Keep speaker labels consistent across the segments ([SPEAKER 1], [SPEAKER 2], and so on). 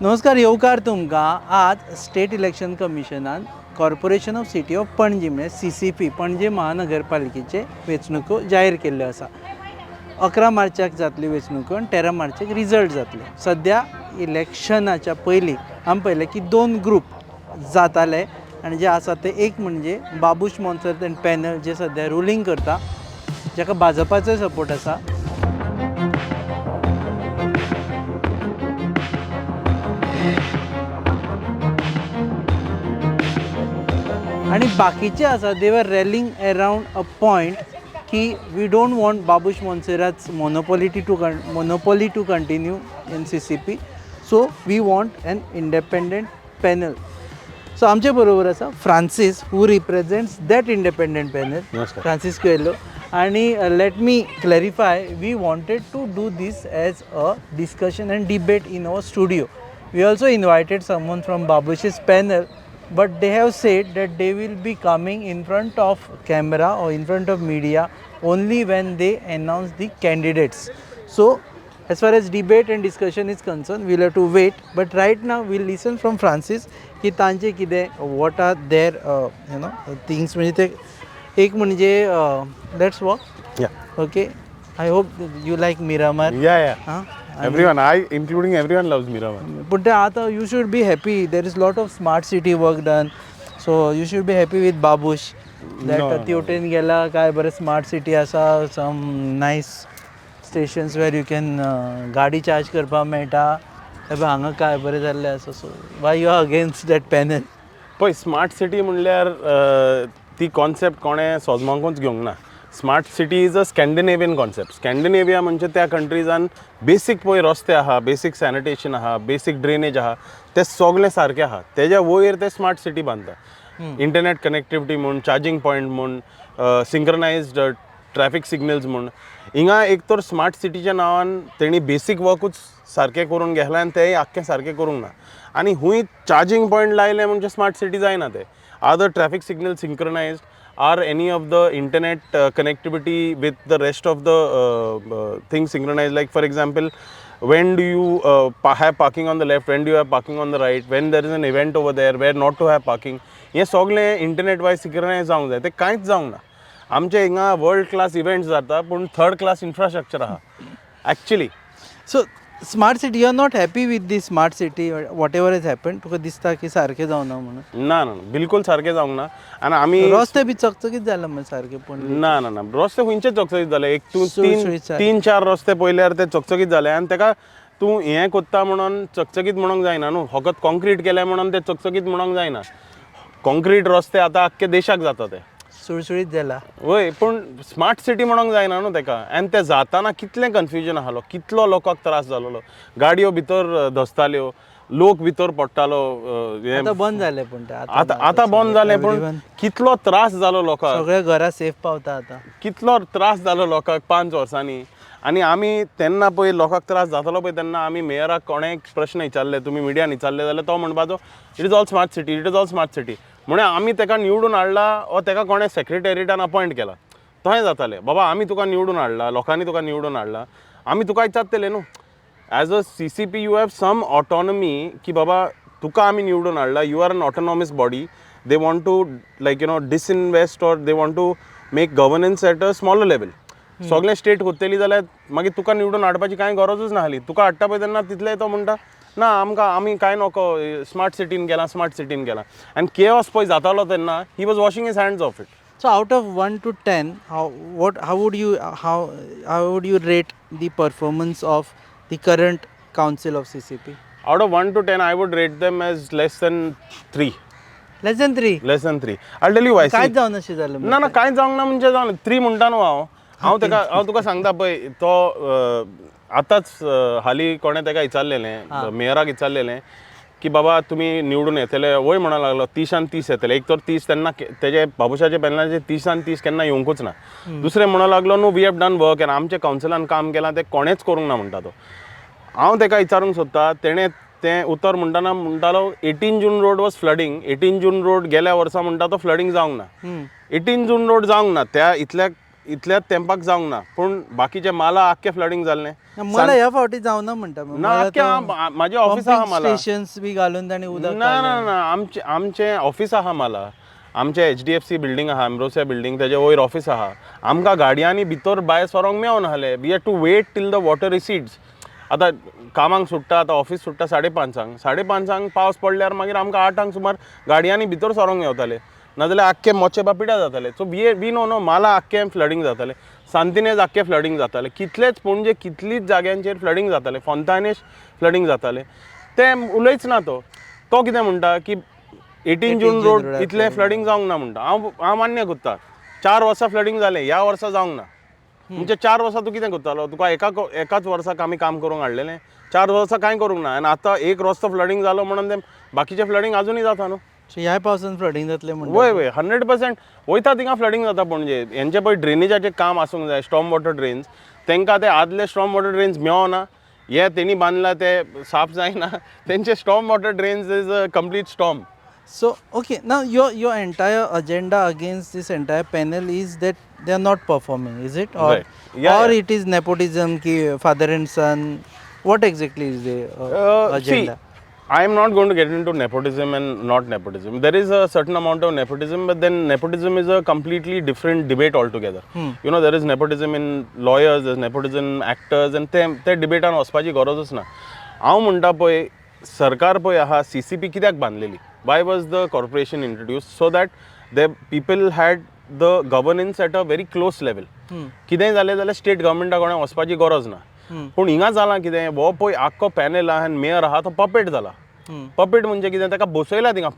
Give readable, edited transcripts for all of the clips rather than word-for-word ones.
[SPEAKER 1] नमस्कार, येवकार तुमकां. आज स्टेट इलेक्शन कमिशनान corporation of city of Panaji म्हणजे CCP पणजी महानगरपालिकेचे वेंचणुको जाहीर केल्ल्यो आसा. 11 मार्चाक जातली वेंचणुको आनी 13 मार्चाक रिजल्ट जातले. सद्या इलेक्शनाच्या पयलीं आमी पळयलें की 2 ग्रूप जाताले आनी जे आसा ते एक म्हणजे बाबूश मोन्सर्त एंड पॅनल जे सद्या रुलींग करता, जाका भाजपाचो सपोर्ट आसा. आणि बाकीचे आसा दे वर रॅलिंग अराउंड अ पॉयंट की we don't want Babush Monserrate monopoly to continue in CCP, so we want an independent panel. So आमचे बरोबर आसा Francis who represents that independent panel. Francis Coelho. आणि let me clarify, we wanted to do this as a discussion and debate in our studio. We also invited someone from Babush's panel, but they have said that they will be coming in front of camera or in front of media only when they announce the candidates. So as far as debate and discussion is concerned, we'll have to wait, but right now we'll listen from Francis ki तांचे कितें what are their things. म्हणजे ते एक म्हणजे let's walk. Okay, I hope you like Miramar.
[SPEAKER 2] Everyone, including everyone, loves Miramar.
[SPEAKER 1] But you should be happy. There is a lot of smart city work done, so you should be happy with Babush. That Tioten gela काय बरे smart city आसा, some nice stations where you can गाडी charge करपा मेळटा. हांगा काय बरे जाल्ले आसा. So why you are against that panel?
[SPEAKER 2] पळय, स्मार्ट सिटी म्हणल्यार ती कॉन्सेप्ट कोणें सोजमांकूच घेवंक ना. Smart city is a Scandinavian concept. Scandinavia म्हणजे त्या कंट्रीजान बेसीक पळय रस्ते आहा, बेसीक सॅनिटेशन आहा, बेसीक ड्रेनेज आहा, ते सगळें सारकें आहा. तेज्या वयर ते स्मार्ट सिटी बांदता. इंटरनेट कनेक्टिविटी म्हूण, चार्जिंग पॉयंट म्हूण, सिंक्रोनायज्ड ट्रॅफिक सिग्नल्स म्हूण. हिंगा एक तर स्मार्ट सिटीच्या नांवान तेणी बेसीक वर्कूच सारकें करून घेतलां आनी तेंय आख्खें सारकें करूंक ना. आनी हुंय चार्जिंग पॉयंट लायले म्हणजे स्मार्ट सिटी जायना ते. Are the traffic signal synchronized? Are any of the internet connectivity with the rest of the things synchronized? Like for example, when do you have parking on the left, when do you have parking on the right, when there is an event over there where not to have parking, हे सगळे internet wise सिंक्रोनायज जावंक जाय. ते कांयच जावंक ना. आमचे हिंगा वर्ल्ड क्लास इव्हेंट्स जाता पूण थर्ड क्लास इन्फ्रास्ट्रक्चर आहा actually.
[SPEAKER 1] So smart city, you are not happy with the smart city whatever is happen? तुका दिसता की सारकें जावना म्हणून?
[SPEAKER 2] ना बिलकुल सारकें जावंक ना. आनी आमी
[SPEAKER 1] रस्ते बी चकचकीत जाला मग सारके. पण
[SPEAKER 2] ना रस्ते खंयचे चकचकीत जाले? एक तूं 3-4 रस्ते पयल्यार ते चकचकीत जाले आनी ताका तूं हें कोत्ता म्हणून चकचकीत म्हणूंक जायना न्हू. फकत कॉन्क्रीट केलें म्हणून ते चकचकीत म्हणूंक जायना. कॉन्क्रीट रस्ते आतां आख्खे देशाक जाता ते
[SPEAKER 1] सुळसुळीत जाला.
[SPEAKER 2] वय, पूण स्मार्ट सिटी म्हणूंक जायना न्हू तेका. आनी ते जाताना कितलें कन्फ्युजन आसलो, कितलो लोकांक त्रास जालोलो. गाडयो भितर धसताल्यो, लोक भितर पडटालो.
[SPEAKER 1] आतां बंद जालें पूण ते
[SPEAKER 2] आतां बंद जालें, पूण कितलो त्रास जालो लोकांक.
[SPEAKER 1] सगळे घरा सेफ पावता आतां.
[SPEAKER 2] कितलो त्रास जालो लोकांक 5 वर्सांनी. आनी आमी तेन्ना पळय लोकांक त्रास जातालो पळय तेन्ना आमी मेयराक कोणें प्रश्न विचारले, तुमी मिडियान विचारले जाल्यार तो म्हणपाचो it is all smart city, it is all smart city. म्हणून आमी ताका निवडून हाडला वा ताका कोणें सेक्रेटेरियटान अपॉयंट केला. तोय जातालें बाबा, आमी तुका निवडून हाडला, लोकांनी तुका निवडून हाडला, आमी तुका विचारतले न्हू. As a CCP you have some autonomy की बाबा तुका आमी निवडून हाडला, you are an autonomous body. They want to disinvest or they want to make governance at a smaller level. सगळें स्टेट कोत्तेली जाल्यार मागीर तुका निवडून हाडपाची कांय गरजूच ना आसली. तुका हाडटा पळय तेन्ना तितले तो म्हणटा ना आमी कांय नोको, स्मार्ट सिटीन गेला. आनी केओस पळय जातालो तेन्ना he was washing his hands of it.
[SPEAKER 1] So out of 1 to 10, how would you rate the performance of the current council of CCP?
[SPEAKER 2] Out of 1 to 10, I would rate them as less than 3.
[SPEAKER 1] Less than 3?
[SPEAKER 2] Less than 3. I'll tell you why.
[SPEAKER 1] कांयच जावना अशें जालें?
[SPEAKER 2] ना कांयच जावंक ना म्हणजे जावन 3 म्हणटा न्हू हांव तुका सांगता पळय. तो आतांच हालीं कोणें ताका विचारलेलें, मेयराक विचारलेलें की बाबा तुमी निवडून येतले? वय म्हणूंक लागलो 30 येतले. एक तर 30 तेन्ना तेजे बाबूशाचे पॅनलाचे 30 केन्ना येवंकूच ना. दुसरें म्हणूंक लागलो न्हू वी हॅव डन वर्क आनी आमच्या कावन्सिलान काम केलां तें कोणेंच करूंक ना म्हणटा तो. हांव ताका विचारूंक सोदता, तेणें तें उतर म्हणटाना म्हणटालो 18 June road was flooding. 18 June road गेल्या वर्सा म्हणटा तो फ्लडिंग जावंक ना. 18 जून रोड जावंक ना. त्या इतल्या इतल्याच तेंपाक जावंक ना पूण बाकीचे माला आख्खे फ्लडींग जाल्लें
[SPEAKER 1] मला ह्या फावटी जावना म्हणटा मग.
[SPEAKER 2] ना
[SPEAKER 1] मला
[SPEAKER 2] आख्खे
[SPEAKER 1] तो
[SPEAKER 2] म्हाजे ऑफिस आहा
[SPEAKER 1] pumping
[SPEAKER 2] माला
[SPEAKER 1] stations बी घालून ताणी उदक
[SPEAKER 2] ना ना ना आमचे ऑफिस आहा माला आमचे HDFC बिल्डींग आहा एम्ब्रोसिया बिल्डींग तेजे वयर ऑफिस आहा आमकां गाडयांनी भितर भायर सरोंक मेळोन आहलें we had to wait till the water recedes आतां कामाक सुट्टा आतां ऑफिस सुट्टा 5:30 पावस पडल्यार मागीर आमकां 8 सुमार गाडयांनी भितर सरोंक मेवताले नाजाल्यार आख्खे मोचे बापिड्या जाताले सो वी नो माला आख्खे फ्लडींग जातालें सांतिनेज आख्खे फ्लडींग जातालें कितलेच पणजे कितलीच जाग्यांचेर फ्लडींग जातालें फोंतानेश फ्लडींग जातालें तें उलयच ना तो कितें म्हणटा की 18 जून रोड इतलें फ्लडींग जावंक ना म्हणटा हांव मान्य करता 4 वर्सां फ्लडींग जालें ह्या वर्सा जावंक ना म्हणजे 4 वर्सां तूं कितें करतालो तुका एकाच वर्साक आमी काम करूंक हाडलेलें 4 वर्सां कांय करूंक ना आनी आतां एक रस्तो फ्लडींग जालो म्हणून तें बाकीचें फ्लडींग आजुनूय जाता न्हू
[SPEAKER 1] ह्या पावसान फ्लडींग जातलें म्हणटा.
[SPEAKER 2] वय 100% वयता थिंगा फ्लडींग जाता पणजे हेंचें पळय ड्रेनेजाचें काम आसूंक जाय स्टॉर्म वॉटर ड्रेन्स तांकां ते आदले स्टॉर्म वॉटर ड्रेन्स मेळना हे तेणी बांदला ते साफ जायना तेंचे storm water drains is a complete storm.
[SPEAKER 1] So, okay, now your entire agenda against this entire panel is that they are not performing, is it? Or,
[SPEAKER 2] Right. Yeah,
[SPEAKER 1] or
[SPEAKER 2] yeah.
[SPEAKER 1] it is nepotism, ki father and son. What exactly is the agenda?
[SPEAKER 2] See, I am not going to get into nepotism and not nepotism. There is a certain amount of nepotism, but then nepotism is a completely different debate altogether. You know, there is nepotism in lawyers, there is nepotism in actors, and ते डिबेटान वचपाची गरजच ना. हांव म्हणटा पळय सरकार पळय आहा CCP कित्याक बांदलेली why was the corporation introduced so that the people had the governance at a very close level कितेंय जालें जाल्यार स्टेट गव्हर्मेंटा कडेन वचपाची गरज ना पूण हिंगा जालां कितें हो पळय आख्खो पॅनल आहा आनी मेयर आहा तो पपेट जाला पपेट म्हणजे कितें ताका बसयला थिंगा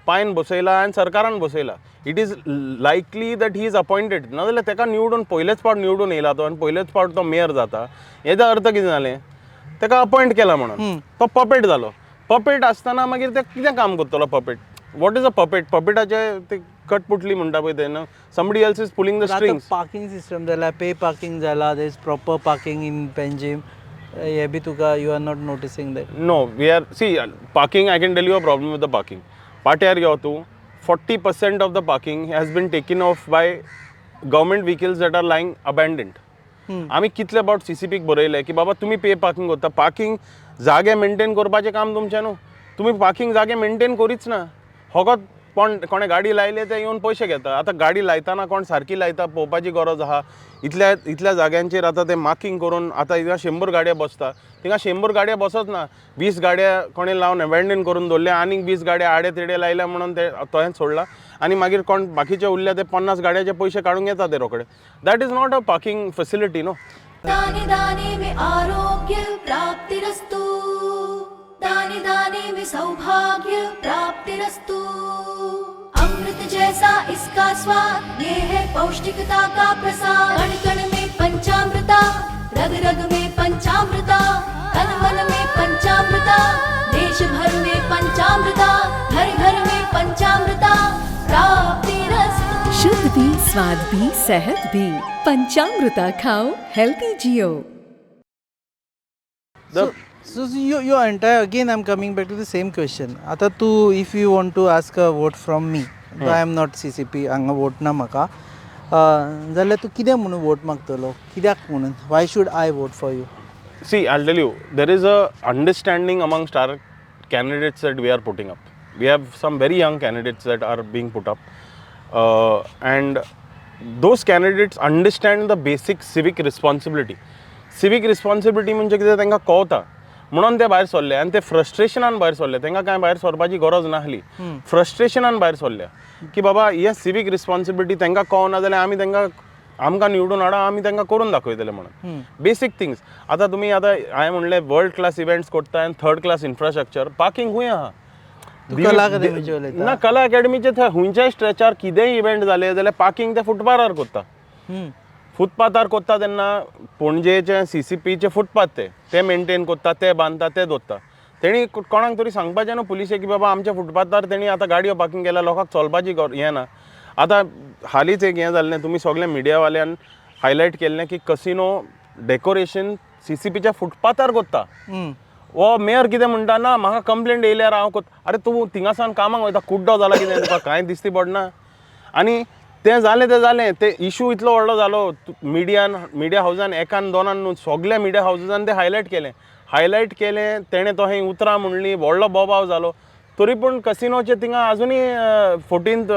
[SPEAKER 2] पायन बसयला आनी सरकारान बसयला it is likely that he is appointed नाजाल्यार ताका निवडून पयलेच फावट निवडून येयला तो आनी पयलेच फावट तो मेयर जाता हेजो अर्थ कितें जालें ताका अपॉयंट केला म्हणून तो पपेट जालो पपेट आसतना मागीर ते कितें काम करतलो पपेट वॉट इज अ पपेटाचे ते कटपुटली म्हणटा पळय तेन्ना somebody else is pulling the strings
[SPEAKER 1] parking system जाला पे पार्किंग जाला there is proper parking in Panjim हे बी तुका you are not noticing that
[SPEAKER 2] no we are see parking I can tell you a problem with the parking पाट्यार यो तूं 40% of the parking has been taken off by government vehicles that R lying अबँडंड आमी कितले about CCPक बरयले की बाबा तुमी पे parking करता parking जागे मेंटेन करपाचें काम तुमचें न्हू तुमी पार्किंग जागे मेंटेन करीच ना फकत कोणे गाडी लायले ते येवन पयशे घेता आतां गाडी लायतना कोण सारकी लायता पळोवपाची गरज आहा इतल्या जाग्यांचेर आतां ते मार्किंग करून आतां हिंगा 100 गाडयो बसता थिंगा 100 गाडयो बसत ना 20 गाडया कोणे लावन अबँडन करून दवरल्या आनीक 20 गाडया आडे तेडे लायल्या म्हणून ते तोहें सोडला आनी मागीर कोण बाकीचे उरल्या ते 50 गाडयाचे पयशे काडूंक येता ते रोकडे that is not a parking facility no
[SPEAKER 3] दाने दाने में आरोग्य प्राप्तिरस्तु दाने दाने में सौभाग्य प्राप्तिरस्तु अमृत जैसा इसका स्वाद ये है पौष्टिकता का प्रसाद कण कण में पंचामृता रग रग में पंचामृता तन मन में पंचामृता देश भर में पंचामृता घर घर में पंचामृता प्राप्तिरस्तु
[SPEAKER 4] शुद्ध भी स्वाद भी सेहत भी पंचामृता खाओ healthy Jio
[SPEAKER 1] So your entire again I'm coming back to the same question. आता तू if you want to ask a vote from me, I am not CCP हांगा vote ना म्हाका जाल्यार तूं कितें म्हणून vote मागतलो कित्याक म्हणून why should I vote for you?
[SPEAKER 2] See, I'll tell you, there is a understanding amongst our candidates that we are putting up. We have some very young candidates that are being put up. And those candidates understand the basic civic responsibility. Civic responsibility म्हणजे कितें तांकां कळटा म्हणून ते भायर सरले आनी ते फ्रस्ट्रेशनान भायर सरले तांकां कांय भायर सरपाची गरज नासली फ्रस्ट्रेशनान भायर सरल्या की बाबा ही सिवीक रिस्पॉन्सिबिलिटी तांकां कळना जाल्यार आमी तांकां आमकां निवडून हाडा आमी तांकां करून दाखयतले म्हणून बेसीक थिंग्स आतां तुमी आतां हांवें म्हणलें वर्ल्ड क्लास इव्हेंट्स करता आनी थर्ड क्लास इन्फ्रास्ट्रक्चर पार्किंग खूंय आहा
[SPEAKER 1] कला अकादेमीचे उलयता
[SPEAKER 2] ना कला अकॅडमीचे थंय हुंयच्याय स्ट्रेचार कितेंय इव्हेंट जाले जाल्यार पार्किंग ते फुटपाथार करता फुटपाथार करता तेन्ना पणजेचे CCPचे फुटपाथ ते मेंटेन करता ते बांदता ते दवरता तेणी कोणाक तरी सांगपाचें न्हू पुलिशेक की बाबा आमच्या फुटपाथार तेणी आतां गाडयो पार्किंग केल्या लोकांक चलपाची हें ना आतां हालींच एक हें जाल्लें तुमी सगळे मिडियावाल्यान हायलायट केल्लें की कसिनो डेकोरेशन CCPच्या फुटपाथार करता वो मेयर कितें म्हणटा ना म्हाका कंप्लेंट येयल्यार हांव अरे तूं थिंगासान कामाक वयता कुड्डो जाला कितें तुका कांय दिश्टी पडना आनी तें जालें ते इशू इतलो व्हडलो जालो मिडिया हावजान एकान दोनान न्हू सगल्या मिडिया हावजान ते हायलायट केलें तेणें तो हें उतरां म्हणली व्हडलो बोबाव जालो तरी पूण कसिनोचे थिंगा आजुनूय 14th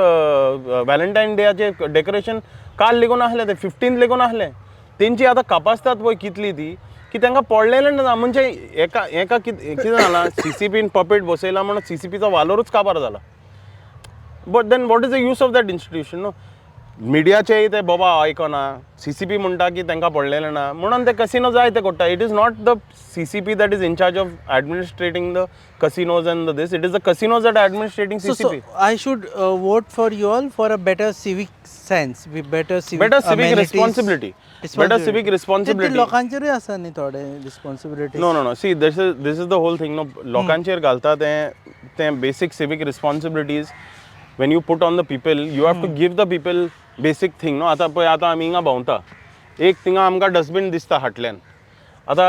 [SPEAKER 2] व्हॅलेंटायन डेयाचे डेकोरेशन काल लेगून आहलें ते 15th लेगून आहलें तेंची आतां कपासतात पळय कितली ती की तांकां पडलेलें ना म्हणजे एका कितें जालां CCPन पपेट बसयला म्हणून CCPचो वालोरूच काबार जाला but then what is the use of that institution no मिडियाचेय ते बाबा आयकना CCP म्हणटा की तांकां पडलेलें ना म्हणून ते कसिनो जाय ते कोट्टा it is not the CCP that is in charge of administrating the casinos and this it is the casinos that are administrating CCP.
[SPEAKER 1] So I should vote for you all for a better civic sense, with better civic
[SPEAKER 2] responsibility. Better civic responsibility.
[SPEAKER 1] लोकांचेरूय आसा न्ही थोडे responsibility.
[SPEAKER 2] No. See, this is the whole thing. No, लोकांचेर घालता ते basic civic responsibilities. When you put on the people, you have to give the people basic thing. No, आता आमी हिंगा भोंवता. एक थिंगा आमकां डस्टबीन दिसता हाटल्यान. आता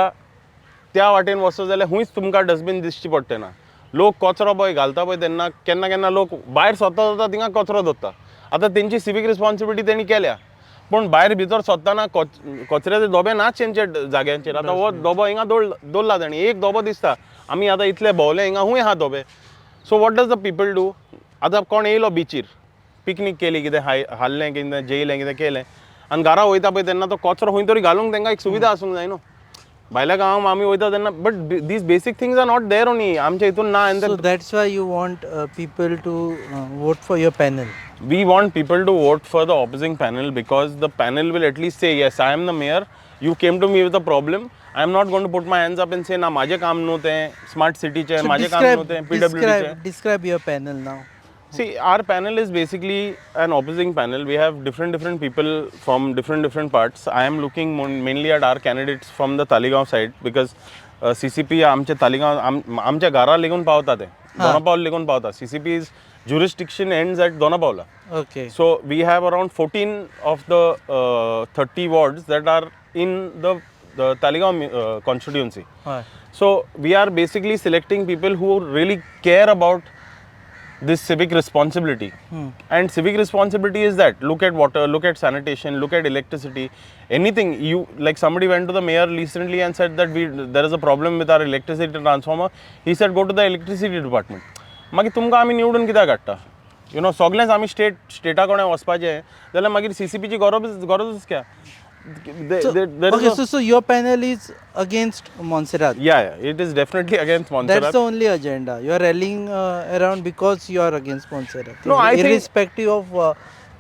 [SPEAKER 2] त्या वाटेन वचत जाल्यार हुंयच तुमकां डस्टबीन दिसची पडटा ना लोक कचरो पळय घालता पळय तेन्ना केन्ना लोक भायर सोदता थिंगा कचरो दवरता आतां तेंची सिवीक रिस्पॉन्सिबिलिटी तेणी केल्या पूण भायर भितर सोदतना कचऱ्याचे दोबे नाच तेंचे जाग्यांचेर आतां हो दोबो हिंगा दवरला तेणी एक दोबो दिसता आमी आतां इतले भोंवले हिंगा हुंय आहा दोबे so what does the people do आतां कोण येयलो बिचीर पिकनीक केली कितें हाडलें कितें जेयलें कितें केलें आनी घरा वयता पळय तेन्ना तो कचरो खंय तरी घालूंक तांकां एक सुविधा आसूंक जाय न्हू भायल्या गांवांत आमी वयता तेन्ना but these basic things are not there only आमच्या हितून ना
[SPEAKER 1] So that's why you want people to vote for your panel.
[SPEAKER 2] We want people to vote for the opposing panel because the panel will at least say yes I am the mayor you came to me with a problem I am not going to put my hands up and say ना माझे काम न्हू तें smart सिटीचे माझे काम न्हू तें PWD चे
[SPEAKER 1] describe your panel now.
[SPEAKER 2] See, our panel is basically an opposing panel. We have different people from different parts. I am looking mainly at our candidates from the Talegaon side because CCP आमचे तालिगांव आमच्या घरा lagoon पावता ते Dona Paula lagoon पावता CCP's jurisdiction ends at Donapaula.
[SPEAKER 1] Okay.
[SPEAKER 2] So we have around 14 of the 30 wards that are in the Talegaon constituency. So we are basically selecting people who really care about this civic responsibility and civic responsibility is that look at water, look at sanitation, look at electricity, anything you like somebody went to the mayor recently and said that there is a problem with our electricity transformer he said go to the electricity department मागीर तुमकां आमी निवडून कित्याक हाडटा you know सगळेंच आमी strata कोणें वचपाचें जाल्यार मागीर CCPची गरजूच क्या
[SPEAKER 1] So your panel is against Montserrat.
[SPEAKER 2] Yeah, it is definitely against Montserrat.
[SPEAKER 1] That's the only agenda. You are rallying around because you are against Montserrat.
[SPEAKER 2] No, I think
[SPEAKER 1] irrespective of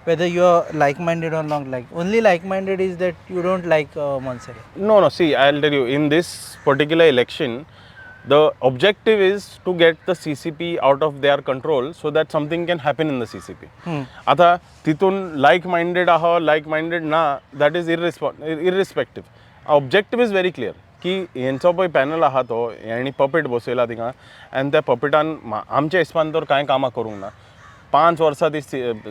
[SPEAKER 1] whether you are like-minded or not only like-minded is that you don't like Montserrat.
[SPEAKER 2] No, see, I'll tell you, in this particular election, the objective is to get the CCP out of their control so that something can happen in the CCP. आता तितून like-minded आहा, like-minded ना, that is irrespective. Objective is very clear. की हेंचो पळय panel आहा तो हेणी puppet बसयला थिंगा आनी त्या पपेटान आमच्या हिसपान तर कांय कामां करूंक ना 5 वर्सां ती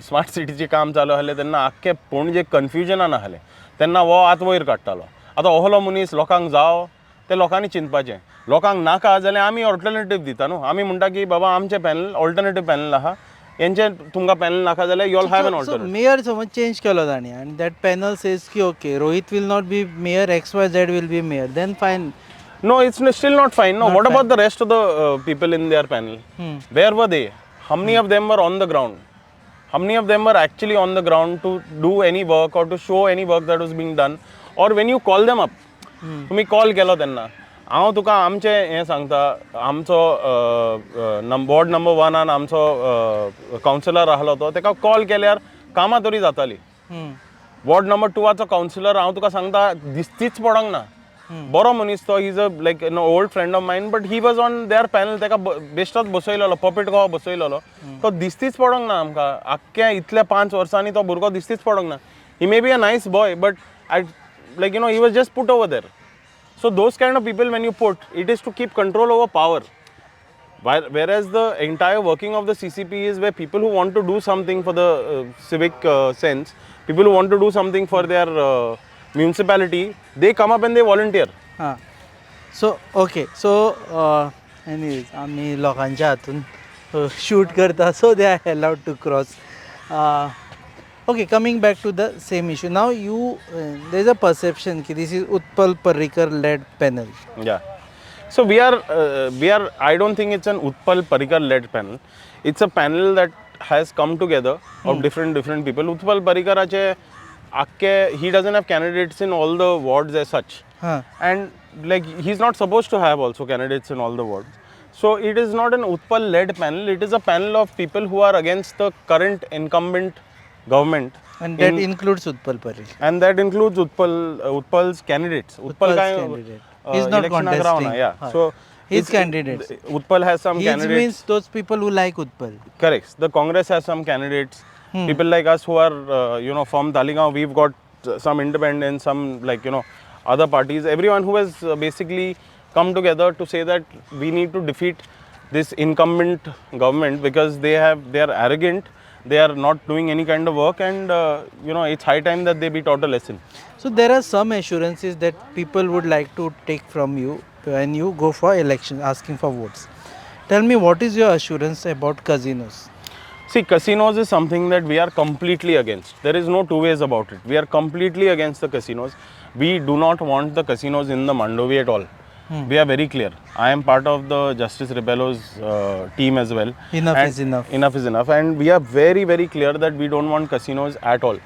[SPEAKER 2] स्मार्ट सिटीचें काम चालू आहलें तेन्ना आख्खे पणजे कन्फ्युजनान आहलें तेन्ना हो आत वयर काडटालो आतां ओहलो मनीस लोकांक जावं ते लोकांनी चिंतपाचें लोकांक नाका जाल्यार आमी ऑल्टरनेटीव दिता न्हू आमी म्हणटा की बाबा आमचें पॅनल ऑल्टरनेटीव पॅनल आहा हेंचे तुमकां पॅनल नाका जाल्यार you all have an alternative
[SPEAKER 1] mayor समज चेंज केलो ताणी आनी दॅट पॅनल सेज की okay Rohit will not be mayor XYZ will be mayor then fine
[SPEAKER 2] No, it's still not fine. No, what about the rest of the people in their panel? Where were they? How many of them were on the ground? How many of them were actually on the ground to do any work or to show any work that was being done? Or when you call them up, तुम्ही call केलो तेन्ना हांव तुका आमचे हें सांगता आमचो ward number 1 आमचो councillor आहलो तो तेका कॉल केल्यार कामां तरी जाताली वॉर्ड नंबर 2 कावन्सिलर हांव तुका सांगता दिसतीच पडोंक ना बरो मनीस तो is a like an old friend of mine but he was on their panel तेका बेश्टोच बसयलेलो पपेट कहो बसयलेलो तो दिसतीच पडोंक ना आमकां आख्ख्या इतल्या 5 वर्सांनी तो भुरगो दिसतीच पडोंक ना he may be a nice boy but I like he was just put over there. So those kind of people when you put, it is to keep control over power. Whereas the entire working of the CCP is where people who want to do something for the civic sense, people who want to do something for their municipality, they come up and they volunteer.
[SPEAKER 1] So okay, so anyways, आम्ही लोकांच्या हातून shoot करता so they are allowed to cross. Okay, coming back to the same issue. Now there's a perception that this is Utpal Parrikar led panel.
[SPEAKER 2] Yeah. So we are, I don't think it's an Utpal Parrikar led panel. It's a panel that has come together of different people. Utpal Parrikar he doesn't have candidates in all the wards as such.
[SPEAKER 1] Huh.
[SPEAKER 2] And like he's not supposed to have also candidates in all the wards. So it is not an Utpal led panel. It is a panel of people who are against the current incumbent government.
[SPEAKER 1] And that includes Utpal Parrikar.
[SPEAKER 2] And that includes Utpal's candidates.
[SPEAKER 1] Utpal's candidate. He's not
[SPEAKER 2] election
[SPEAKER 1] contesting.
[SPEAKER 2] yeah.
[SPEAKER 1] Huh.
[SPEAKER 2] So
[SPEAKER 1] His candidates.
[SPEAKER 2] Utpal has some
[SPEAKER 1] His
[SPEAKER 2] candidates.
[SPEAKER 1] means those people who like Utpal.
[SPEAKER 2] Correct. The Congress has some candidates. People like us who are, from Talegaon, we've got some independents, some other parties. Everyone who has basically come together to say that we need to defeat this incumbent government because they are arrogant. They are not doing any kind of work, and it's high time that they be taught a lesson.
[SPEAKER 1] So there are some assurances that people would like to take from you when you go for election, asking for votes. Tell me, what is your assurance about casinos?
[SPEAKER 2] See, casinos is something that we are completely against. There is no two ways about it. We are completely against the casinos. We do not want the casinos in the Mandovi at all. We are very clear. I am part of the Justice Rebello's team as well.
[SPEAKER 1] Enough is enough.
[SPEAKER 2] Enough is enough. And we are very, very clear that we don't want casinos at all.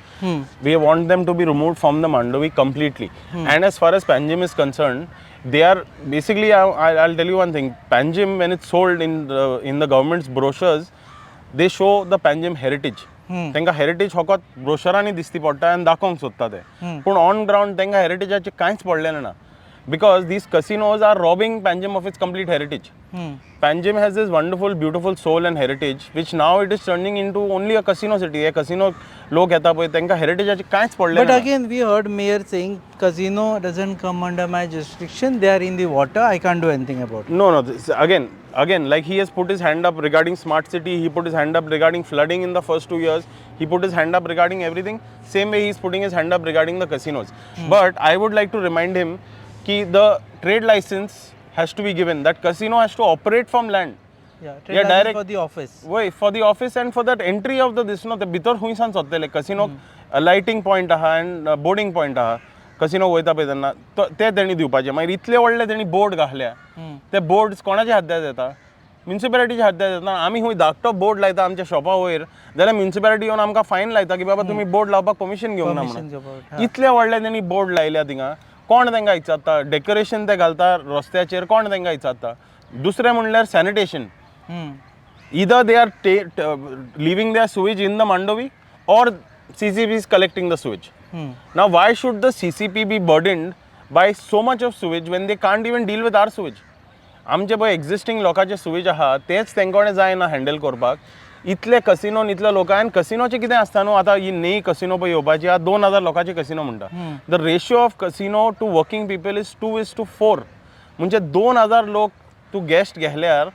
[SPEAKER 2] We want them to be removed from the Mandovi completely. And as far as Panjim is concerned, they are basically, I'll tell you one thing. Panjim, when it's sold in the government's brochures, they show the Panjim heritage. तांकां heritage फकत ब्रोशरांनी दिसती पडटा आनी दाखोवंक सोदता ते पूण on ground तांकां हेरिटेजाचें कांयच पडलेलें ना because these casinos are robbing Panjim of its complete heritage. Panjim has this wonderful, beautiful soul and heritage, which now it is turning into only a casino city. A casino लोग येता पळय तांकां हेरिटेजाचें कांयच पडलें
[SPEAKER 1] But
[SPEAKER 2] ना.
[SPEAKER 1] again, we heard mayor saying casino doesn't come under my jurisdiction. They are in the water. I can't do anything about it.
[SPEAKER 2] No, again, like he has put his hand up regarding smart city, he put his hand up regarding flooding in the first 2 years, he put his hand up regarding everything. Same way he is putting his hand up regarding the casinos. But I would like to remind him that the trade license has to be given. That casino has to operate from land.
[SPEAKER 1] Yeah,
[SPEAKER 2] Yeah, direct
[SPEAKER 1] for the office.
[SPEAKER 2] Why for the office and for that entry of the this no the bitor huisan sottele casino lighting point aha and boarding point aha casino वयता पळय तेन्ना ते तेणी दिवपाचे मागीर इतले व्हडले तेणी बोर्ड घातल्या ते बोर्ड्स कोणाच्या हातांत येता म्युनिसिपॅलिटीच्या हातांत येता आमी खूंय धाकटो बोर्ड लायता आमच्या शॉपा वयर जाल्यार म्युनिसिपॅलिटी येवन आमकां फायन लायता की बाबा तुमी बोर्ड लावपाक परमिशन घेवंक ना म्हणून इतले व्हडले तेणी बोर्ड लायल्या थिंगा कोण तांकां इचारता डेकोरेशन ते घालता रस्त्याचेर कोण तांकां इचारता दुसरें म्हणल्यार sanitation either they are leaving their sewage in the Mandovi or CCP is collecting the sewage. Now why should the CCP be burdened by so much of sewage when they can't even deal with our sewage? आमचे पळय existing लोकांचे sewage आहा तेच तेंकोडे जायना handle करपाक इतले कसिनोन इतले लोकांक कसिनोचे कितें आसता न्हू आतां ही न्ही कसिनो पळय येवपाची आतां 2000 लोकांचे कसिनो म्हणटा the ratio of casino to working people is 2:4 म्हणजे 2000 लोक तूं गेस्ट घेतल्यार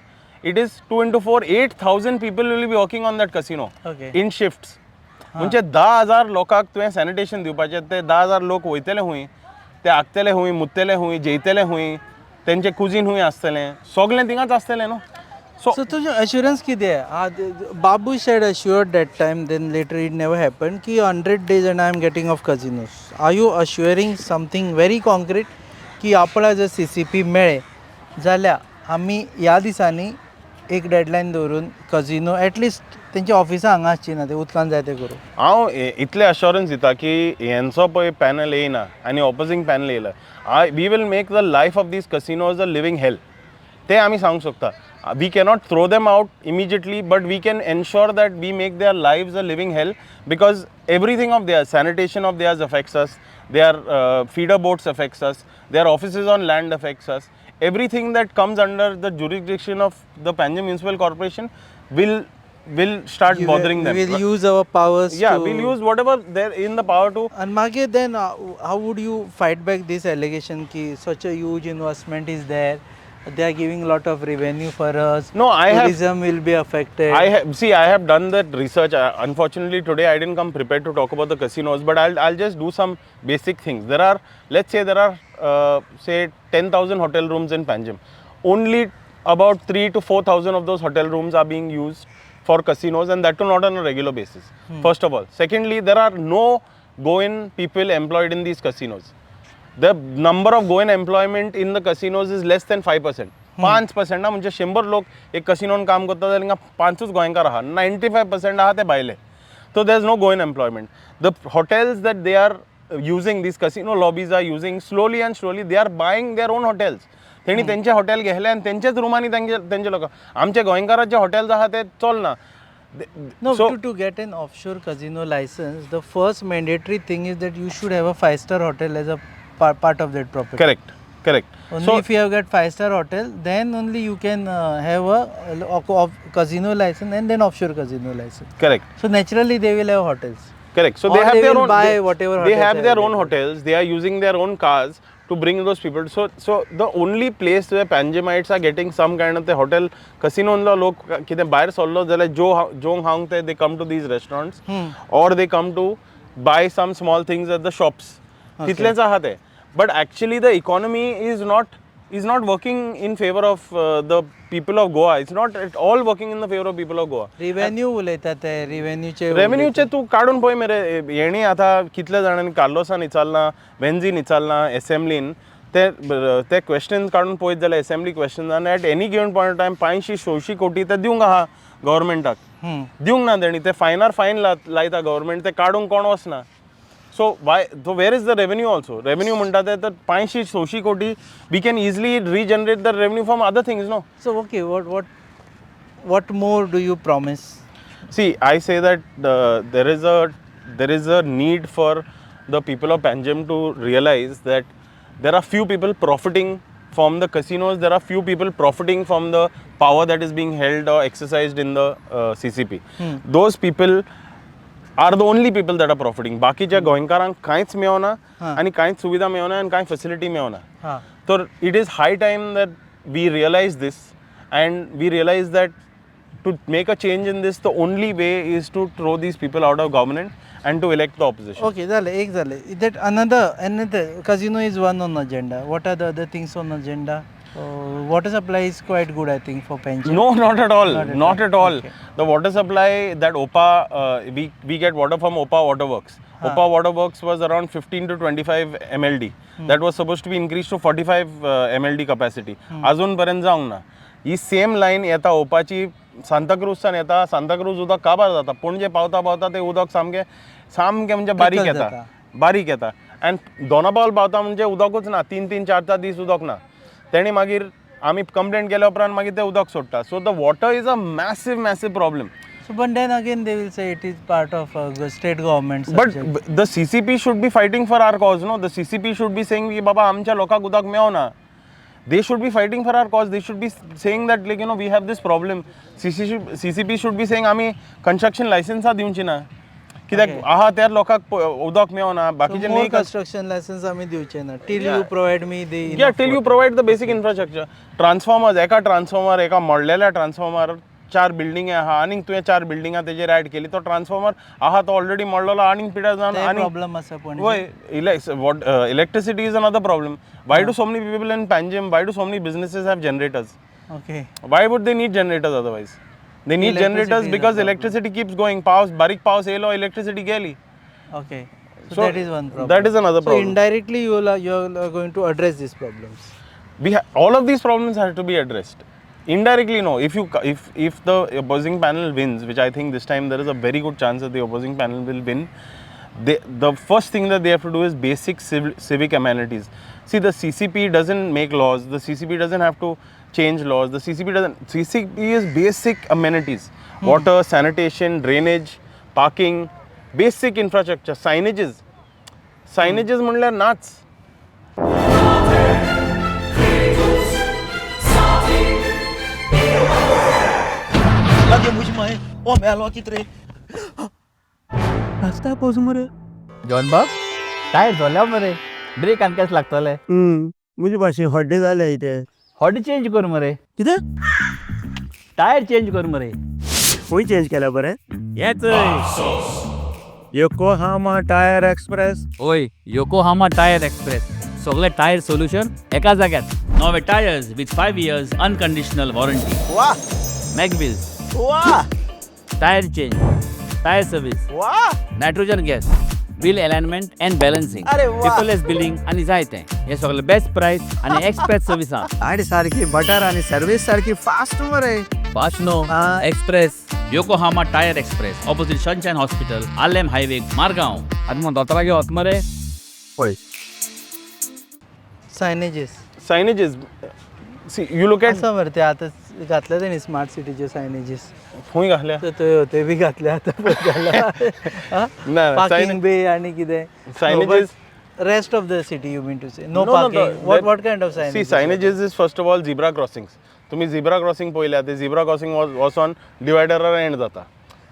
[SPEAKER 2] it is 2 into 4 8,000 people will be working on that casino in shifts म्हणजे 10,000 लोकांक तुवें सॅनिटेशन दिवपाचें ते 10,000 लोक वयतले खूंय ते आगतले खूंय मुतले खूंय जेयतले खूंय तेंचे कुजीन खूंय आसतलें सगळें थिंगाच आसतलें न्हू
[SPEAKER 1] So तुझे assurance कितें आहे Babu said assured that time then later it never happened की 100 days and I am getting off casinos. Are you assuring something very concrete की आपला जर CCP मेळे जाल्यार आमी ह्या दिसांनी एक डेडलायन दवरून कजिनो एटलिस्ट तेंची ऑफिसां हांगा आसची ना ते उदकान जाय ते करूं
[SPEAKER 2] हांव इतले अश्योरन्स दिता की हेंचो पळय पॅनल येयना आनी ऑपोजींग पॅनल येयला we will make the life of this casinos a living hell ते आमी सांगूंक सोदता we cannot throw them out immediately but we can ensure that we make their lives a living hell because everything of their sanitation of theirs affects us their feeder boats affects us their offices on land affects us everything that comes under the jurisdiction of the Panjim Municipal Corporation will start bothering them.
[SPEAKER 1] We will use our powers
[SPEAKER 2] we'll use whatever they're in the power to.
[SPEAKER 1] And Mage, then how would you fight back this allegation ki such a huge investment is there, they are giving a lot of revenue for us,
[SPEAKER 2] No,
[SPEAKER 1] tourism will be affected.
[SPEAKER 2] I have done that research. Unfortunately today I didn't come prepared to talk about the casinos, but I'll just do some basic things. Let's say there are say 10,000 hotel rooms in Panjim. Only about 3,000 to 4,000 of those hotel rooms are being used for casinos, and that too not on a regular basis. First of all. Secondly, there are no go-in people employed in these casinos. The number of go-in employment in the casinos is less than 5%. 5% ना म्हणजे 100 लोक एक कसिनोन काम करतात जाल्यार 5च गोंयकार आहा. 95% आहा ते भायले. So there's no go-in employment. The hotels that they are using, these casino lobbies are using, slowly and slowly they are buying their own hotels. तेणी तेंचे हॉटेल घेतले आनी तेंचेच रुमांनी तेंचे लोक. आमचे गोंयकाराचे हॉटेल्स आहा ते चलना.
[SPEAKER 1] No,
[SPEAKER 2] So-
[SPEAKER 1] to get an offshore casino license, the first mandatory thing is that you should have a 5-star hotel as a part of that property.
[SPEAKER 2] Correct.
[SPEAKER 1] Only
[SPEAKER 2] So
[SPEAKER 1] if you have got 5-star hotel, then only you can have a casino license and then offshore casino license.
[SPEAKER 2] correct.
[SPEAKER 1] So naturally they will have hotels.
[SPEAKER 2] Correct. So
[SPEAKER 1] Or
[SPEAKER 2] they have
[SPEAKER 1] they
[SPEAKER 2] their
[SPEAKER 1] will
[SPEAKER 2] own.
[SPEAKER 1] buy whatever
[SPEAKER 2] they
[SPEAKER 1] hotels
[SPEAKER 2] have
[SPEAKER 1] are
[SPEAKER 2] their own
[SPEAKER 1] available.
[SPEAKER 2] hotels. They are using their own cars to bring those people. So the only place where Panjamites are getting some kind of the hotel casino la lok kide bayar sollo jale jong hang te they come to these restaurants or they come to buy some small things at the shops. Titleच आहात ते. But actually the economy is not working in favor of the people of Goa. It's not at all working in the favor of people of Goa.
[SPEAKER 1] Revenue उलयतात ते revenue
[SPEAKER 2] रेव्हेन्यूचे तू काढून पळय मरे हेणी आतां कितले जाणांनी कार्लोसान इचारलां वेन्झीन इचारलां एसेंब्लीन ते क्वेश्चन्स काडून पळयत जाल्यार एसेंब्ली क्वेश्चन्सान at any given point time 500-600 कोटी ते दिवंक आहा गव्हर्मेंटाक दिवंक ना तेणी ते फायनार फायन लायता गव्हर्मेंट ते काडूंक कोण वचना so where is the revenue also revenue म्हणटा ते तर 500-600 कोटी we can easily regenerate the revenue from other things no
[SPEAKER 1] So okay, what more do you promise?
[SPEAKER 2] See, I say that there is a need for the people of Panjim to realize that there are few people profiting from the casinos. There are few people profiting from the power that is being held or exercised in the CCP. Those people are the only people that are profiting. बाकीच्या गोंयकारांक कांयच मेवना आनी कांयच सुविधा मेवना आनी कांय facility मेवना. तर it is high time that we realize this and we realize that to make a change in this, the only way is to throw these people out of government and to elect the opposition.
[SPEAKER 1] Okay, झाले. That another casino is one on agenda. What are the other things on agenda? Water supply is quite good, I think, for Panjim.
[SPEAKER 2] No, not at all. Not at all.
[SPEAKER 1] Okay.
[SPEAKER 2] The water supply that OPA, we get water from OPA Waterworks. OPA Waterworks was around 15 to 25 MLD. That was supposed to be increased to 45 MLD capacity. अजून पर्यंत जावंक ना. ही same line येता ओपाची सांताक्रूजसान येता सांताक्रूज उदक काबार जाता पणजे पावता ते उदक सामकें म्हणजे बारीक येता आनी दोनापावल पावता म्हणजे उदकूच ना 3-4 दीस उदक ना तेणी मागीर आमी कंप्लेंट केल्या उपरांत मागीर ते उदक सोडटा so the water is a massive problem.
[SPEAKER 1] So, but then again, they will say it is part of the state government
[SPEAKER 2] But
[SPEAKER 1] subject.
[SPEAKER 2] the CCP should be fighting for our cause, no? The CCP should be saying, Baba, आमच्या लोकांक उदक मेवना. They should be fighting for our cause. They should be saying that, like, you know, we have this problem. CCP should be saying, आमी construction license दिवची ना. कित्याक आहा त्या लोकांक उदक मेवना बाकीचे
[SPEAKER 1] more construction license आम्ही दिवचे ना till you provide me the
[SPEAKER 2] till you provide the basic infrastructure. Transformers, एका ट्रान्सफॉर्मर एका मोडलेल्या ट्रान्सफॉर्मर 4 बिल्डिंग आहा आनी तुवें 4 बिल्डिंगा तेजेर ऍड केली तो ट्रान्सफॉर्मर आहा तो ऑलरेडी मोडलेलो आनी पिड्यार जावन आनी
[SPEAKER 1] प्रॉब्लेम आसा पण
[SPEAKER 2] वय electricity is another problem. Why do so many people in Panjim, why do so many businesses have generators?
[SPEAKER 1] okay
[SPEAKER 2] Why would they need generators otherwise? They need generators because electricity keeps going. Barik paus elo electricity geli.
[SPEAKER 1] okay so,
[SPEAKER 2] So
[SPEAKER 1] that is one problem.
[SPEAKER 2] that is another
[SPEAKER 1] so
[SPEAKER 2] problem.
[SPEAKER 1] indirectly you are going to address these problems.
[SPEAKER 2] All of these problems have to be addressed. Indirectly, no. If the opposing panel wins, which I think this time there is a very good chance that the opposing panel will win, the first thing that they have to do is basic civic amenities. See, the CCP doesn't make laws. The CCP doesn't have to change laws. The CCP is basic amenities. Water, sanitation, drainage, parking, basic infrastructure, signages. Signages म्हणल्यार नाच.
[SPEAKER 5] Lagi musi mai. Oh, melo kitre. Rasta pose मरे.
[SPEAKER 6] John बाब tyre झाल्या मरे break आनी केस लागतले
[SPEAKER 5] मुझे भाषे हड्डे जाले इथे.
[SPEAKER 6] हॉडी चेंज कर मरे
[SPEAKER 5] किती?
[SPEAKER 6] टायर चेंज कर मरे
[SPEAKER 5] कोई चेंज केला बरे? येच. Yokohama tyre express.
[SPEAKER 7] ओय योकोहामा टायर एक्सप्रेस सगळे टायर सोल्युशन एका जाग्यात नवे tyres with 5 years unconditional warranty
[SPEAKER 5] वाह.
[SPEAKER 7] मॅगविल्स
[SPEAKER 5] वाह.
[SPEAKER 7] टायर चेंज, टायर सर्व्हिस,
[SPEAKER 6] वा
[SPEAKER 7] nitrogen gas, wheel alignment and balancing,
[SPEAKER 6] अरे वा.
[SPEAKER 7] पेपरलेस बिलिंग आणि जायतें हे सगळं बेस्ट प्राइस आणि एक्सप्रेस सर्व्हिस आहा.
[SPEAKER 6] आणि सारखी बटर आणि सर्व्हिस सारखी फास्ट मरे.
[SPEAKER 7] Fast no express Yokohama tyre express opposite Sunshine Hospital, Alem highway, Margao. आतां मग दोतोरा घेवत मरे.
[SPEAKER 6] पळय
[SPEAKER 1] सायनेजीस
[SPEAKER 2] Signages. See, you look at
[SPEAKER 1] असं मरे ते आता घातले त्यांनी स्मार्ट सिटीचे सायनेजीस.
[SPEAKER 2] खूंय घातल्या.
[SPEAKER 1] तर ते बी घातले आता
[SPEAKER 2] ना,
[SPEAKER 1] पार्किंग बे आणि कितें
[SPEAKER 2] Signages.
[SPEAKER 1] Rest of the city you mean to say no
[SPEAKER 2] No,
[SPEAKER 1] parking what kind of
[SPEAKER 2] See,
[SPEAKER 1] signages?
[SPEAKER 2] signages is first of all zebra crossings. तुम्ही zebra crossing पळयल्या ते zebra crossing was on divider end जाता.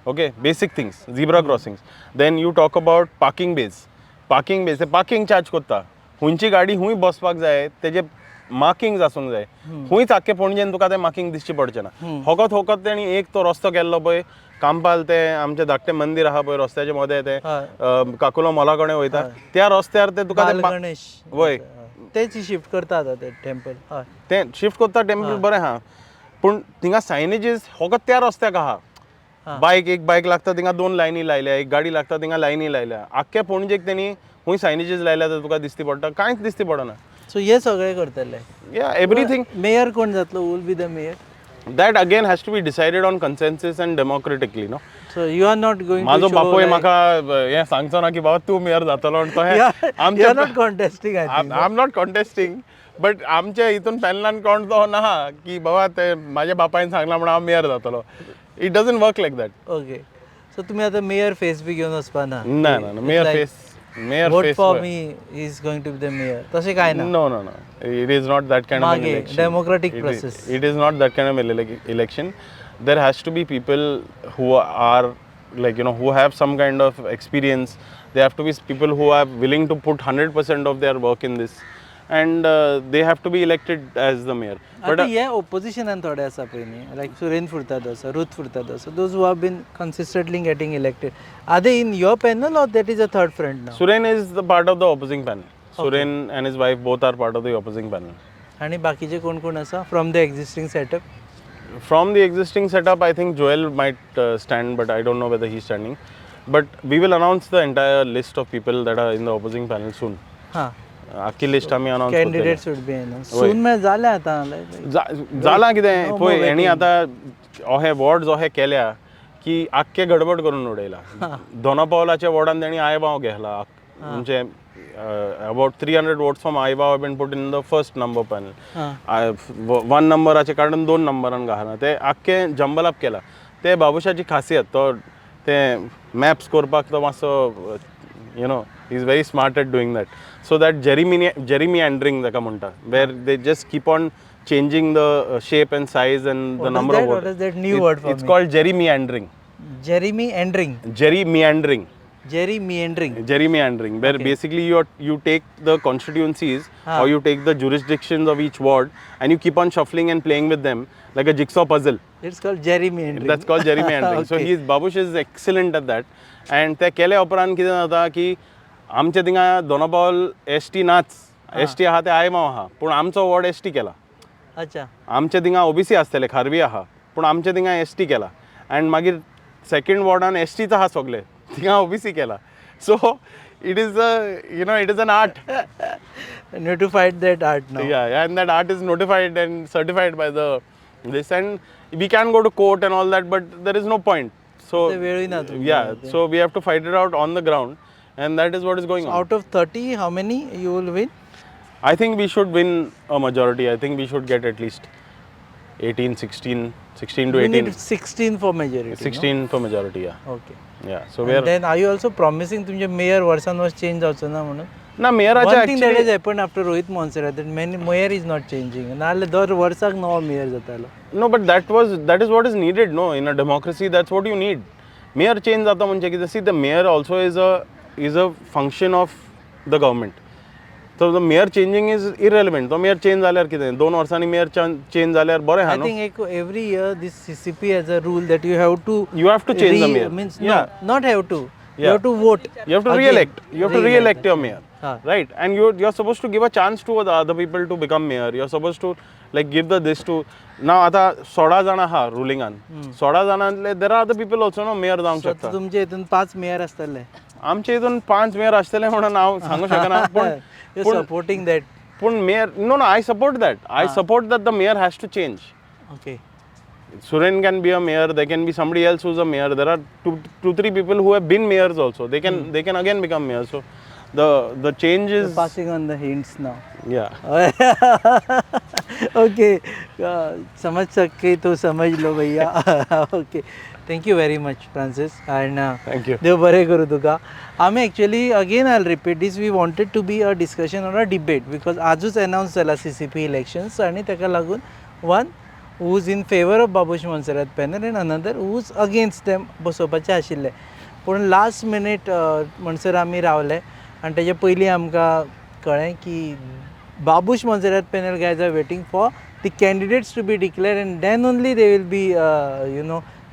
[SPEAKER 2] Okay, basic things, zebra crossings. Then you talk about parking bays. Parking bays, ते parking charge कोत्ता. हुंची गाडी हुंय बसपाक जाय, तेजे मार्किंग्स आसूंक जाय. हुंयच आख्खे पणजेन तुका ते मार्किंग दिसची पडचे ना. होकत तेणी एक तो रस्तो केल्लो पळय कांपाल ते आमचे धाकटें मंदीर आहा पळय रस्त्याचे मदें ते काकुलो मोला कडेन वयता त्या रस्त्यार ते तुका ते
[SPEAKER 1] गणेश
[SPEAKER 2] वय
[SPEAKER 1] तेच शिफ्ट करता आता ते टेम्पल हय
[SPEAKER 2] ते शिफ्ट कोत्ता टेम्पल बरें आहा पूण थिंगा सायनेजीस होकत त्या रस्त्याक आहा. एक बायक लागता थिंगा 2 लायनी लायल्या, एक गाडी लागता थिंगा लायनी लायल्या. आख्ख्या पणजेक तेणी हुंय सायनेजीस लायल्या तर तुका दिसती पडटा कांयच दिसती पडना.
[SPEAKER 1] सो हे सगळे करतले.
[SPEAKER 2] या एवरीथिंग
[SPEAKER 1] मेयर कोण जातलो will be the mayor.
[SPEAKER 2] that again has to be decided on consensus and democratically, no?
[SPEAKER 1] So you are not going
[SPEAKER 2] माझो बापूय म्हाका हें सांगचो ना की बाबा तूं मेयर जातलो आनी तो हें
[SPEAKER 1] आमच्या not contesting I think.
[SPEAKER 2] I am not contesting but आमच्या हितून पॅनलान कोण तो ना की बाबा ते म्हाज्या बापायन सांगला म्हणून हांव मेयर जातलो. It doesn't work like that.
[SPEAKER 1] Okay so तुम्ही आता मेयर फेस बी घेवन वचपा ना.
[SPEAKER 2] ना mayor face
[SPEAKER 1] vote for me is going to be the mayor तशें काय ना.
[SPEAKER 2] No. It is not that kind of an
[SPEAKER 1] मागे
[SPEAKER 2] election.
[SPEAKER 1] democratic
[SPEAKER 2] It is-
[SPEAKER 1] process.
[SPEAKER 2] It is not that kind of an election. There has to be people who are like, who have some kind of experience. They have to be people who are willing to put 100% of their work in this. And they have to be elected as the mayor.
[SPEAKER 1] आता हे ओपोजिशनान थोडे आसा पळय न्ही लायक सुरेंद्र फुर्तादो आसा, रुथ फुर्तादो आसा, those who have been consistently getting elected. Are they in your panel or that is a third front नाव?
[SPEAKER 2] Suren is the part of the opposing panel. Suren and his wife both are part of the opposing panel.
[SPEAKER 1] आणि बाकीचे कोण कोण आसा from the existing setup?
[SPEAKER 2] From the existing setup, I think Joel might stand, but I don't know whether he's standing. But we will announce the entire list of people that are in the opposing panel soon.
[SPEAKER 1] हां
[SPEAKER 2] आख्खी list आमी announce
[SPEAKER 1] candidates would be announce soon मे जालें आतां लायक
[SPEAKER 2] जाला कितें पळय हेणी आतां हे वॉर्ड्स हे केल्या की आख्खे गडबड करून उडयला. दोनापावलाच्या वॉर्डान तेणी आयबाव घेतला म्हणजे about 300 votes from Aiva have been put in the first number panel. 1 नंबराचे काडून 2 नंबरान घालना ते आख्खे जंबल अप केला. ते बाबुशाची खासियत तो ते मॅप्स करपाक तो मातसो he is very smart at doing that. So that gerrymandering जाका म्हणटा where they just keep on changing the shape and size and the number of votes.
[SPEAKER 1] What is that new word for
[SPEAKER 2] It's
[SPEAKER 1] me?
[SPEAKER 2] called gerrymandering.
[SPEAKER 1] Gerrymandering.
[SPEAKER 2] Gerrymandering, where basically you take the constituencies or you take the jurisdictions of each ward and you keep on shuffling and playing with them like a jigsaw puzzle.
[SPEAKER 1] It's called gerrymandering.
[SPEAKER 2] That's called gerrymandering. So Babush is excellent at that. And ते केले उपरांत कितें जाता की आमचे थिंगा Dona Paula ST नाच. ST आहा ते आयमाव आहा पूण आमचो वॉर्ड एसटी केला.
[SPEAKER 1] अच्छा
[SPEAKER 2] आमचे थिंगा ओबीसी आसतले खारवी आहा पूण आमचे थिंगा एसटी केला. आनी मागीर सेकंड वॉर्डान एसटीच आहा सगळे थिंगा ओबीसी केला. So it is it is an art.
[SPEAKER 1] And you have to fight that art now.
[SPEAKER 2] Yeah, and that art is notified and certified by this, and we can go to court and all that, but there is no point. So
[SPEAKER 1] ते वेळही ना तुमच्या
[SPEAKER 2] yeah,
[SPEAKER 1] मध्ये.
[SPEAKER 2] so we have to fight it out on the ground, and that is what is going on.
[SPEAKER 1] Out of 30, how many you will win?
[SPEAKER 2] I think we should win a majority. I think we should get at least 16 to
[SPEAKER 1] We
[SPEAKER 2] 18.
[SPEAKER 1] need 16 for majority.
[SPEAKER 2] 16 for majority, yeah.
[SPEAKER 1] No? Okay.
[SPEAKER 2] Yeah, so we
[SPEAKER 1] And
[SPEAKER 2] are
[SPEAKER 1] then are you also promising तुमचे mayor वर्सान वर्स change जावचो ना म्हणून?
[SPEAKER 2] ना मेयराचे
[SPEAKER 1] One thing that has
[SPEAKER 2] actually
[SPEAKER 1] happened after Rohit Monsera that mayor is not changing. नाले दर वर्साक नवो mayor जातालो.
[SPEAKER 2] no, but that is what is needed, no, in a democracy. That's what you need. Mayor change जाता म्हणजे कितें, see, the mayor also is a function of the government. So the mayor changing is irrelevant. तो mayor change जाल्यार कितें 2 वर्सांनी mayor change जाल्यार बरें हा
[SPEAKER 1] I
[SPEAKER 2] नो.
[SPEAKER 1] think every year this CCP has a rule that you have to
[SPEAKER 2] You have to change the mayor.
[SPEAKER 1] Means
[SPEAKER 2] Yeah.
[SPEAKER 1] no, not have to. You
[SPEAKER 2] Yeah.
[SPEAKER 1] have to vote.
[SPEAKER 2] You have to
[SPEAKER 1] again.
[SPEAKER 2] re-elect. You have to re-elect your mayor,
[SPEAKER 1] हाँ.
[SPEAKER 2] right? And you're supposed to give a chance to the other people to become mayor. You're supposed to like give the this to नाव आतां 16 जाणां आहा रुलिंगान 16 जाणांतले there are the people also no mayor जावंक शकता
[SPEAKER 1] तुमचे हितून 5 मेयर आसतले
[SPEAKER 2] आमचे हितून 5 मेयर आसतले म्हणून हांव सांगूं शकना
[SPEAKER 1] यू सपोर्टिंग दॅट
[SPEAKER 2] पूण mayor no I support that the mayor has to change
[SPEAKER 1] okay
[SPEAKER 2] Suren can be a mayor. There can be somebody else who's a mayor. There are two, three people who have been mayors also. They can again become mayor. So the change is
[SPEAKER 1] passing on the hints now.
[SPEAKER 2] Yeah.
[SPEAKER 1] Okay समझ सके तो समझ लो भैया okay thank you very much Francis and
[SPEAKER 2] Thank you.
[SPEAKER 1] देव बरें करूं तुका आमी actually again I repeat this we wanted to be a discussion or a debate because आजूच अनावन्स जाला CCP इलेक्शन्स आनी ताका लागून one who's in favor of Babush Monserrat panel and another who's against them बसोवपाचें आशिल्लें पूण last minute म्हणसर आमी रावले आनी तेजे पयलीं आमकां कळ्ळें की Babush Monserrat panel guys are waiting for the candidates to be declared and then only they will be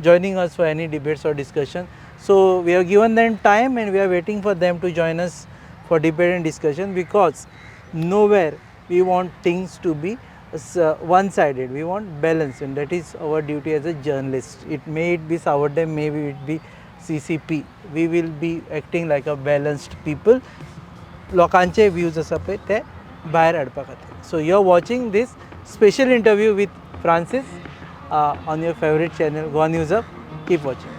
[SPEAKER 1] joining us for any debates or discussion. So we have given them time and we are waiting for them to join us for debate and discussion because nowhere we want things to be one-sided. We want balance and that is our duty as a journalist. May it be Savardem, maybe it be CCP. We will be acting like a balanced people. लोकांचे views आसा पळय ते भायर हाडपा खातीर. So you are watching this special interview with Francis on your favorite channel Goa News Up. Keep watching.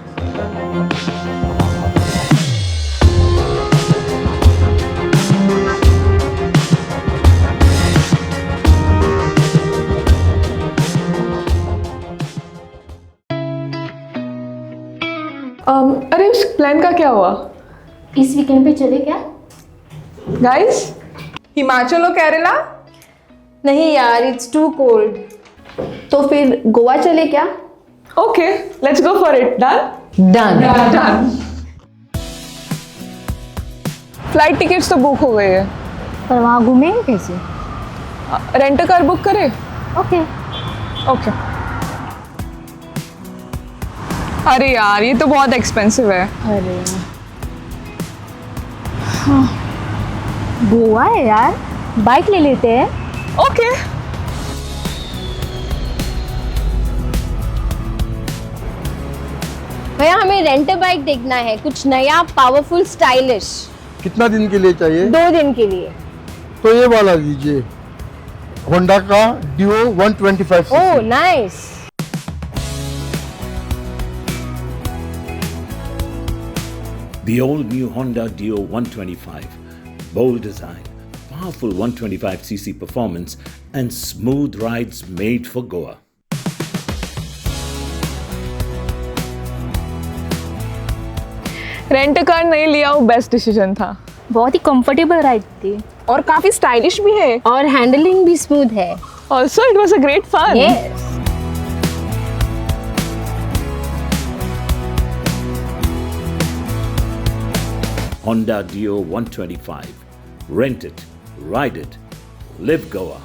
[SPEAKER 8] अरे उस plan का क्या हुआ
[SPEAKER 3] इस वीकेंड पे चले क्या?
[SPEAKER 8] गाइस? हिमाचल और केरला?
[SPEAKER 9] नहीं यार इट्स टू कोल्ड तो फिर गोवा चले क्या?
[SPEAKER 8] Okay let's go for it done
[SPEAKER 9] done
[SPEAKER 8] flight tickets तो बुक हो गई है
[SPEAKER 9] पर वहाँ घूमेंगे कैसे?
[SPEAKER 8] रेंट कार बुक करे
[SPEAKER 9] ओके
[SPEAKER 8] ओके अरे यार ये तो बहुत एक्सपेंसिव है
[SPEAKER 9] अरे हाँ गोवा है यार बाइक ले लेते हैं
[SPEAKER 8] ओके
[SPEAKER 9] भैया हमें रेंट बाइक देखना है कुछ नया पावरफुल स्टाइलिश
[SPEAKER 10] कितना दिन के लिए चाहिए?
[SPEAKER 9] 2 दिन के लिए
[SPEAKER 10] तो ये वाला लीजिए होंडा का Dio 125
[SPEAKER 9] oh nice
[SPEAKER 11] The all-new Honda Dio 125. Bold design, powerful 125cc performance, and smooth rides made for Goa.
[SPEAKER 8] Rent car नहीं लिया वो बेस्ट डिसीजन था
[SPEAKER 9] बहुत ही कंफर्टेबल राइड थी
[SPEAKER 8] और काफी स्टाइलिश भी है
[SPEAKER 9] और हैंडलिंग भी स्मूथ है
[SPEAKER 8] also it was a great fun
[SPEAKER 9] yes
[SPEAKER 11] Honda Dio 125. Rent it, ride it, live Goa.